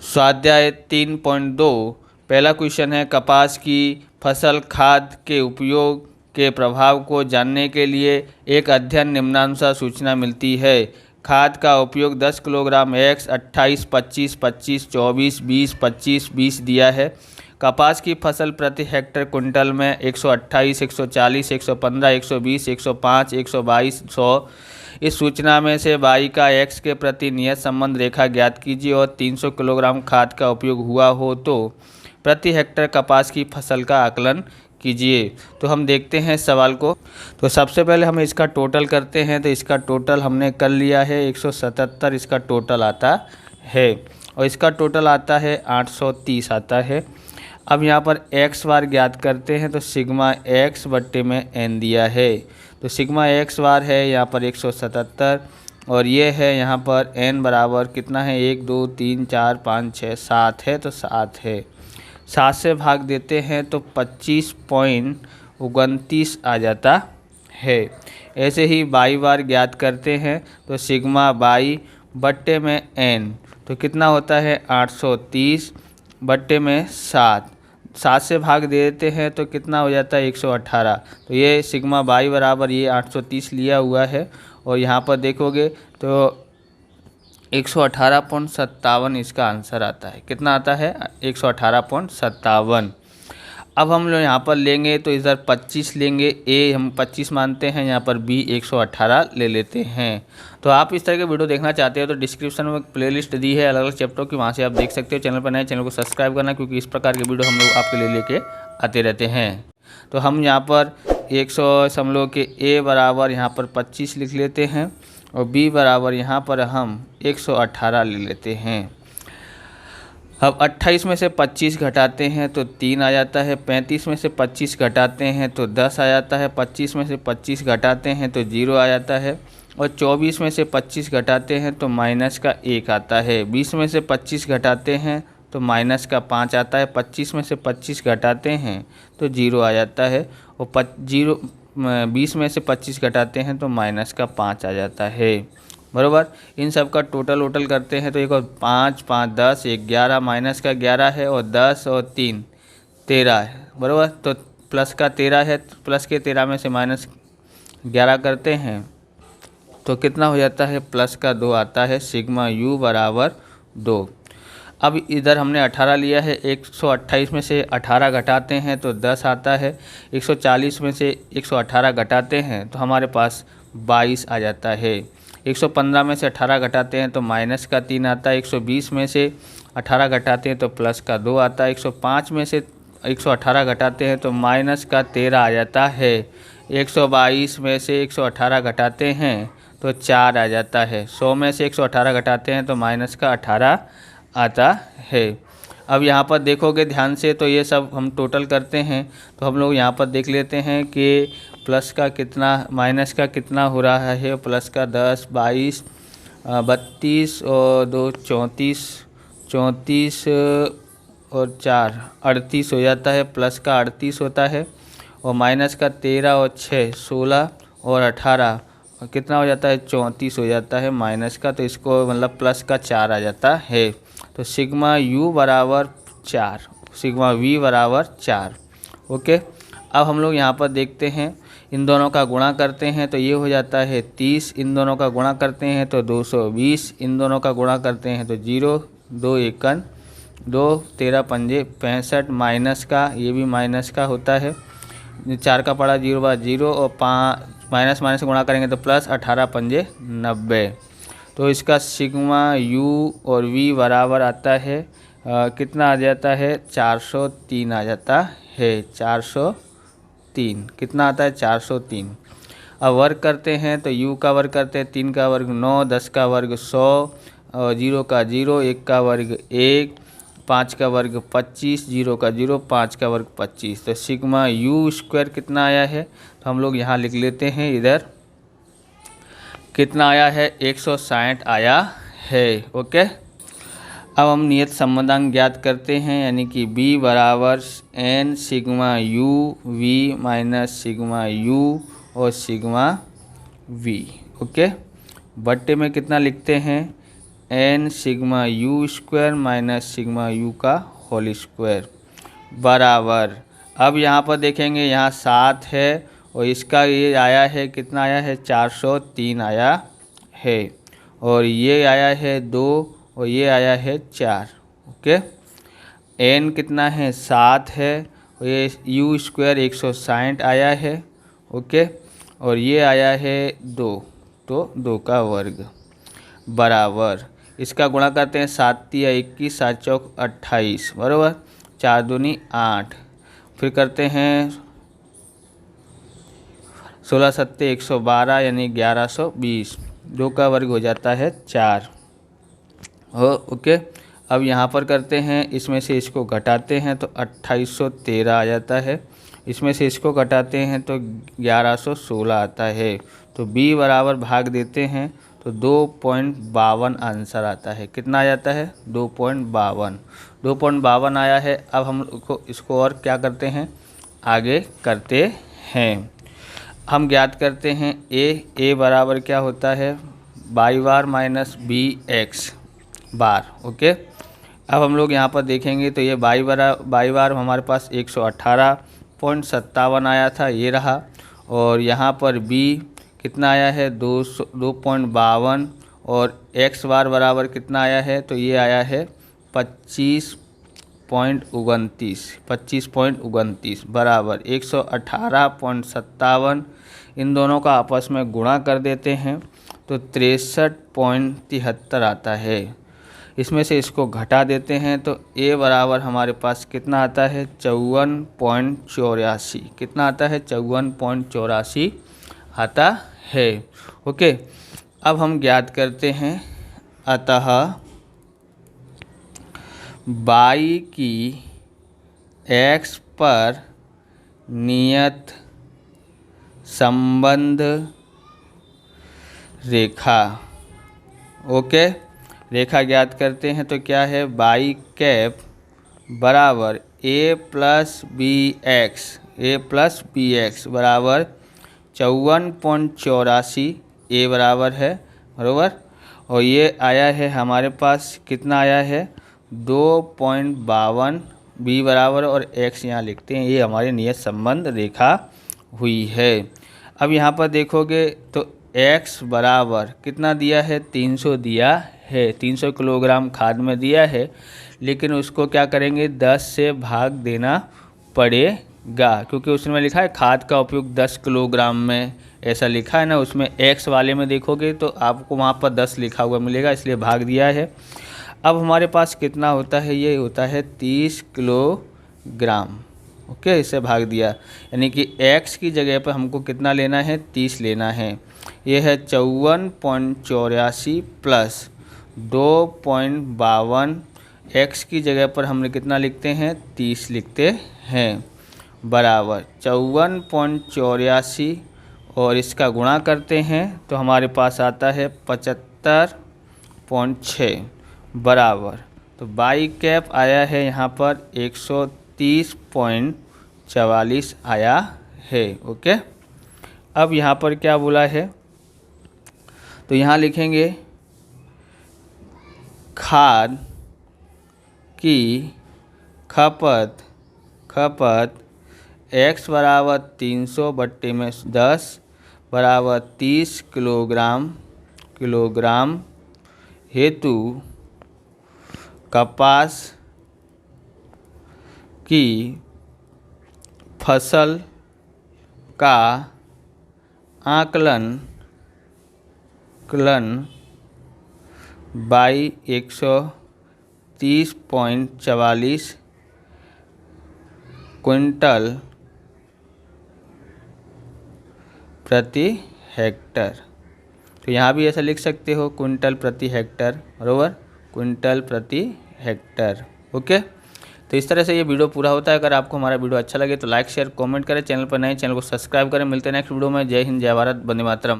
स्वाध्याय 3.2 पहला क्वेश्चन है, कपास की फसल खाद के उपयोग के प्रभाव को जानने के लिए एक अध्ययन निम्नानुसार सूचना मिलती है। खाद का उपयोग 10 किलोग्राम x 28, 25, 25, 24, 20, 25, 20 दिया है। कपास की फसल प्रति हेक्टेयर कुंटल में 128, 140, 115, 120, 105, 122, 100। इस सूचना में से y का x के प्रति नियत संबंध रेखा ज्ञात कीजिए और 300 किलोग्राम खाद का उपयोग हुआ हो तो प्रति हेक्टेयर कपास की फसल का आकलन कीजिए। तो हम देखते हैं सवाल को। तो सबसे पहले हम इसका टोटल करते हैं। तो इसका टोटल हमने कर लिया है 177 इसका टोटल आता है और इसका टोटल आता है 830 आता है। अब यहाँ पर x बार ज्ञात करते हैं। तो सिग्मा x बट्टे में n दिया है। तो सिग्मा x बार है यहाँ पर 177 और ये है यहाँ पर n बराबर कितना है 1 2 3 4 5 6 7 है। तो 7 है। 7 से भाग देते हैं तो 25.29 आ जाता है। ऐसे ही y बार ज्ञात करते हैं। तो सिग्मा y बट्टे में n तो कितना होता है 830 बट्टे में 7 से भाग दे देते हैं तो कितना हो जाता है 118। तो ये सिग्मा y बराबर ये 830 लिया हुआ है और यहाँ पर देखोगे तो 118.57 इसका आंसर आता है। कितना आता है 118.57। अब हम लोग यहाँ पर लेंगे तो इधर 25 लेंगे, a हम 25 मानते हैं, यहाँ पर b 118 ले लेते हैं। तो आप इस तरह के वीडियो देखना चाहते हो तो डिस्क्रिप्शन में प्लेलिस्ट दी है अलग अलग चैप्टर की, वहाँ से आप देख सकते हो। चैनल पर नए चैनल को सब्सक्राइब करना क्योंकि इस प्रकार के वीडियो हम लोग आपके लिए लेके आते रहते हैं। तो हम यहाँ पर 100 समझ के a बराबर यहाँ पर 25 लिख लेते हैं और b बराबर यहाँ पर हम 118 ले लेते हैं। अब 28 में से 25 घटाते हैं तो 3 आ जाता है। 35 में से 25 घटाते हैं तो 10 आ जाता है। 25 में से 25 घटाते हैं तो 0 आ जाता है और 24 में से 25 घटाते हैं तो माइनस का 1 आता है। 20 में से 25 घटाते हैं तो माइनस का 5 आता है। 25 में से 25 घटाते हैं तो 0 आ जाता है और 20 में से 25 घटाते हैं तो माइनस का 5 आ जाता है। बराबर। इन सब का टोटल वोटल करते हैं तो एक और 5 5 10 11 माइनस का 11 है और 10 और 3 13 है। बराबर। तो प्लस का 13 है, प्लस के 13 में से माइनस 11 करते हैं तो कितना हो जाता है प्लस का 2 आता है। सिग्मा u बराबर 2। अब इधर हमने 18 लिया है। 128 में से 18 घटाते हैं तो 10 आता है। 140 में से 118 घटाते हैं तो हमारे पास 22 आ जाता है। 115 में से 18 घटाते हैं तो माइनस का 3 आता है। 120 में से 18 घटाते हैं तो प्लस का 2 आता है। 105 में से 118 घटाते हैं तो माइनस का 13 आ जाता है। 122 में से 118 घटाते हैं तो 4 आ जाता है। 100 में से 118 घटाते हैं तो माइनस का 18 आता है। अब यहाँ पर देखोगे ध्यान से तो ये सब हम टोटल करते हैं तो हम लोग यहाँ पर देख लेते हैं कि प्लस का कितना माइनस का कितना हो रहा है। प्लस का 10 22 32 और 2 34 34 और 4 38 हो जाता है। प्लस का 38 होता है और माइनस का 13 और 6 16 और 18 और कितना हो जाता है 34 हो जाता है माइनस का। तो इसको मतलब प्लस का 4 आ जाता है। तो सिग्मा u बराबर 4, सिग्मा v बराबर 4। ओके। अब हम लोग यहाँ पर देखते हैं, इन दोनों का गुणा करते हैं तो ये हो जाता है 30। इन दोनों का गुणा करते हैं तो 220। इन दोनों का गुणा करते हैं तो 0 2 एकन 2 13 पंजे 65 माइनस का ये भी माइनस का होता है। 4 का पड़ा 0 बार 0 और 5 माइनस माइनस गुणा करेंगे तो प्लस 18 पंजे 90। तो इसका सिग्मा u और v बराबर आता है कितना आ जाता है 403 आ जाता है। 403 कितना आता है 403। अब वर्ग करते हैं तो u का वर्ग करते हैं 3 का वर्ग 9 10 का वर्ग 100 और 0 का 0 1 का वर्ग 1 5 का वर्ग 25 0 का 0 5 का वर्ग 25। तो सिग्मा u स्क्वायर कितना आया है तो हम लोग यहाँ लिख लेते हैं। इधर कितना आया है 160 आया है। ओके। अब हम नियत संबंधांक ज्ञात करते हैं यानी कि b बराबर n sigma u v minus sigma u और सिग्मा v। ओके। बट्टे में कितना लिखते हैं N sigma U square minus sigma U का होल स्क्वायर बराबर। अब यहाँ पर देखेंगे यहाँ 7 है और इसका ये आया है कितना आया है 403 आया है और ये आया है 2 और ये आया है 4। ओके, एन कितना है 7 है और ये यू स्क्वायर 160 आया है। ओके, और ये आया है 2, तो 2 का वर्ग बराबर। इसका गुणा करते हैं 7 तिया 21, 7 चौक 28 बराबर, 4 दूनी 8, फिर करते हैं 16 सत्ते 112 यानी 1120, 2 का वर्ग हो जाता है 4। ओके, अब यहाँ पर करते हैं इसमें से इसको घटाते हैं तो 2813 आ जाता है, इसमें से इसको घटाते हैं तो 1116 आता है। तो b बराबर भाग देते हैं तो 2.52 आंसर आता है। कितना आ जाता है 2.52 आया है। अब हम इसको और क्या करते हैं आगे करते हैं। हम ज्ञात करते हैं a बराबर क्या होता है y बार माइनस बी एक्स बार। ओके, अब हम लोग यहाँ पर देखेंगे तो ये y बार हमारे पास 118.57 आया था, ये रहा। और यहाँ पर b कितना आया है 2.52 और x बार बराबर कितना आया है तो ये आया है 25.29 बराबर 118.57। इन दोनों का आपस में गुणा कर देते हैं तो 63.73 आता है। इसमें से इसको घटा देते हैं तो a बराबर हमारे पास कितना आता है 54.84। कितना आता है 54.84 आता है। ओके, अब हम ज्ञात करते हैं अतः y की x पर नियत संबंध रेखा। ओके, रेखा ज्ञात करते हैं तो क्या है y कैप बराबर a प्लस बी एक्स बराबर 54.84 a बराबर है बराबर। और ये आया है हमारे पास कितना आया है 2.52 b बराबर और x यहाँ लिखते हैं, ये हमारी नियत संबंध रेखा हुई है। अब यहाँ पर देखोगे तो x बराबर कितना दिया है 300 दिया है, 300 किलोग्राम खाद में दिया है, लेकिन उसको क्या करेंगे 10 से भाग देना पड़ेगा क्योंकि उसमें लिखा है खाद का उपयोग 10 किलोग्राम में, ऐसा लिखा है ना। उसमें x वाले में देखोगे तो आपको वहाँ पर 10 लिखा हुआ मिलेगा, इसलिए भाग दिया है। अब हमारे पास कितना होता है, ये होता है 30 किलोग्राम। ओके, इससे भाग दिया यानी कि x की जगह पर हमको कितना लेना है 30 लेना है। ये है 54.84 प्लस 2.52, x की जगह पर हमने कितना लिखते हैं 30 लिखते हैं बराबर 54.84 और इसका गुणा करते हैं तो हमारे पास आता है 75.6 बराबर। तो y कैप आया है यहाँ पर 130.44 आया है। ओके, अब यहाँ पर क्या बोला है तो यहाँ लिखेंगे खाद की खपत x बराबर 300 बट्टे में 10 बराबर 30 किलोग्राम हेतु कपास की फसल का आकलन बाई 130.44 क्विंटल प्रति हेक्टर। तो यहाँ भी ऐसा लिख सकते हो क्विंटल प्रति हेक्टर बराबर क्विंटल प्रति हेक्टर। ओके, तो इस तरह से ये वीडियो पूरा होता है। अगर आपको हमारा वीडियो अच्छा लगे तो लाइक शेयर कमेंट करें, चैनल पर नए चैनल को सब्सक्राइब करें। मिलते हैं नेक्स्ट वीडियो में। जय हिंद, जय भारत, वंदे मातरम।